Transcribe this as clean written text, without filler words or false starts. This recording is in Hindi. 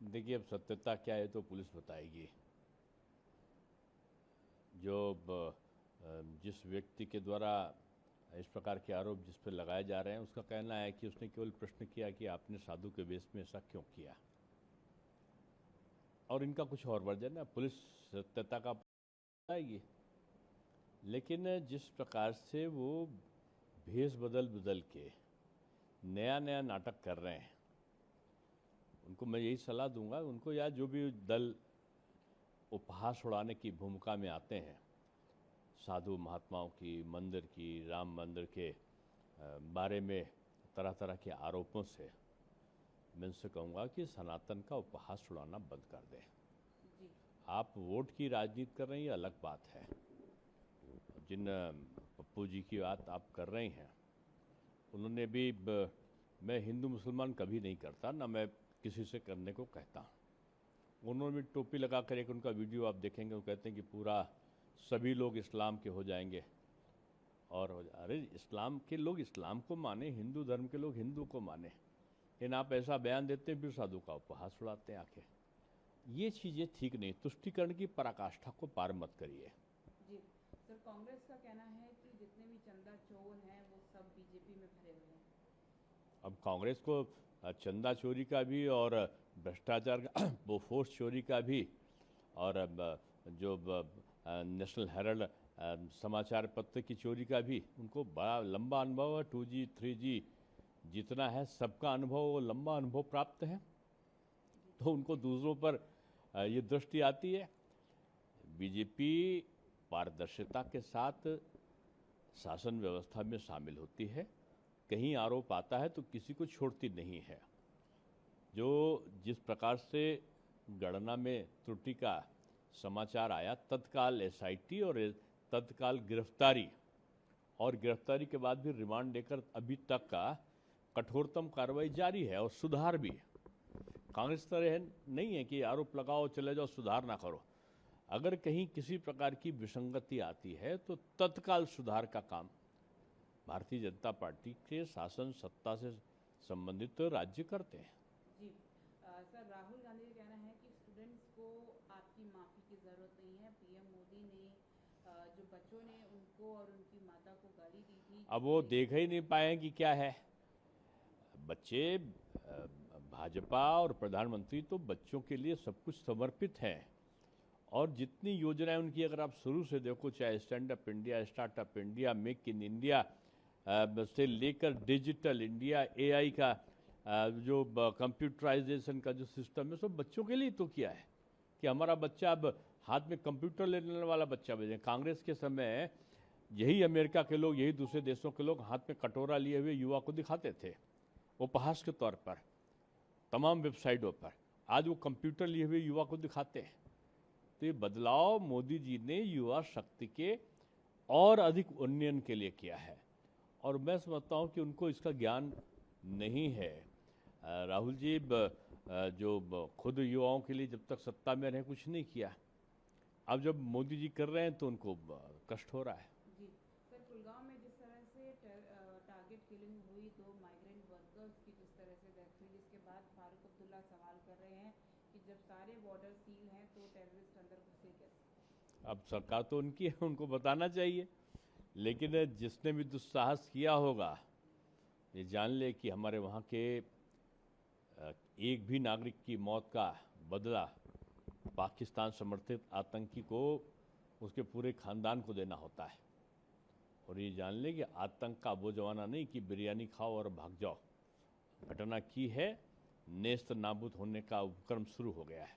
देखिए, अब सत्यता क्या है तो पुलिस बताएगी। जो जिस व्यक्ति के द्वारा इस प्रकार के आरोप जिस पर लगाए जा रहे हैं, उसका कहना है कि उसने केवल प्रश्न किया कि आपने साधु के वेश में ऐसा क्यों किया, और इनका कुछ और वर्जन है। पुलिस सत्यता का बताएगी, लेकिन जिस प्रकार से वो भेष बदल बदल के नया नया नाटक कर रहे हैं, उनको मैं यही सलाह दूंगा, उनको या जो भी दल उपहास उड़ाने की भूमिका में आते हैं, साधु महात्माओं की, मंदिर की, राम मंदिर के बारे में तरह तरह के आरोपों से, मैं उनसे कहूँगा कि सनातन का उपहास उड़ाना बंद कर दें। आप वोट की राजनीति कर रही हैं, अलग बात है। जिन पप्पू जी की बात आप कर रही हैं, उन्होंने भी मैं हिंदू मुसलमान कभी नहीं करता, ना मैं किसी से करने को कहता। उन्होंने भी टोपी लगा कर एक उनका वीडियो आप देखेंगे, वो कहते हैं कि पूरा सभी लोग इस्लाम के हो जाएंगे। और अरे, इस्लाम के लोग इस्लाम को माने, हिंदू धर्म के लोग हिंदू को माने, लेकिन आप ऐसा बयान देते हैं, फिर साधु का उपहास उड़ाते हैं आके। ये चीज़ें ठीक नहीं। तुष्टिकरण की पराकाष्ठा को पार मत करिए। जी सर, कांग्रेस का कहना है कि जितने भी चंदा चोर हैं वो सब बीजेपी में भरे हुए हैं। अब कांग्रेस को चंदा चोरी का भी और भ्रष्टाचार का बोफोर्स चोरी का भी, और जो नेशनल हेराल्ड समाचार पत्र की चोरी का भी उनको बड़ा लंबा अनुभव है। 2G 3G जितना है सबका अनुभव, वो लंबा अनुभव प्राप्त है, तो उनको दूसरों पर ये दृष्टि आती है। बीजेपी पारदर्शिता के साथ शासन व्यवस्था में शामिल होती है। कहीं आरोप आता है तो किसी को छोड़ती नहीं है। जो जिस प्रकार से गणना में त्रुटि का समाचार आया, तत्काल SIT और तत्काल गिरफ्तारी, और गिरफ्तारी के बाद भी रिमांड लेकर अभी तक का कठोरतम कार्रवाई जारी है, और सुधार भी। कांग्रेस तरह नहीं है कि आरोप लगाओ चले जाओ, सुधार ना करो। अगर कहीं किसी प्रकार की विसंगति आती है तो तत्काल सुधार का काम भारतीय जनता पार्टी के शासन सत्ता से संबंधित राज्य करते हैं। जी सर, राहुल गांधी का कहना है कि स्टूडेंट्स को आपकी माफ़ी की ज़रूरत नहीं है। पीएम मोदी ने जो बच्चों ने उनको और उनकी माता को गाली दी थी, अब वो देख ही नहीं पाए कि क्या है। बच्चे, भाजपा और प्रधानमंत्री तो बच्चों के लिए सब कुछ समर्पित हैं, और जितनी योजनाएं उनकी अगर आप शुरू से देखो, चाहे stand up India, startup India, make in India से लेकर डिजिटल इंडिया, AI का जो कंप्यूटराइजेशन का जो सिस्टम है, सब बच्चों के लिए तो किया है कि हमारा बच्चा अब हाथ में कंप्यूटर लेने वाला बच्चा बने। कांग्रेस के समय यही अमेरिका के लोग, यही दूसरे देशों के लोग हाथ में कटोरा लिए हुए युवा को दिखाते थे उपहास के तौर पर तमाम वेबसाइटों पर। आज वो कंप्यूटर लिए हुए युवा को दिखाते हैं। तो ये बदलाव मोदी जी ने युवा शक्ति के और अधिक उन्नयन के लिए किया है, और मैं समझता हूँ कि उनको इसका ज्ञान नहीं है। राहुल जी जो खुद युवाओं के लिए जब तक सत्ता में रहे कुछ नहीं किया, अब जब मोदी जी कर रहे हैं तो उनको कष्ट हो रहा है। जी सर, कुलगांव में जिस तरह से टारगेट किलिंग हुई, 2 माइग्रेंट वर्कर्स की जिस तरह से डेथ हुई, जिसके बाद फारूक अब्दुल्ला सवाल कर रहे हैं कि जब सारे बॉर्डर सील हैं तो टेररिस्ट अंदर घुसे कैसे। अब सरकार तो उनकी है, उनको बताना चाहिए, लेकिन जिसने भी दुस्साहस किया होगा, ये जान ले कि हमारे वहाँ के एक भी नागरिक की मौत का बदला पाकिस्तान समर्थित आतंकी को, उसके पूरे खानदान को देना होता है। और ये जान ले कि आतंक का वो जमाना नहीं कि बिरयानी खाओ और भाग जाओ। घटना की है, नेस्त नाबूद होने का उपक्रम शुरू हो गया है।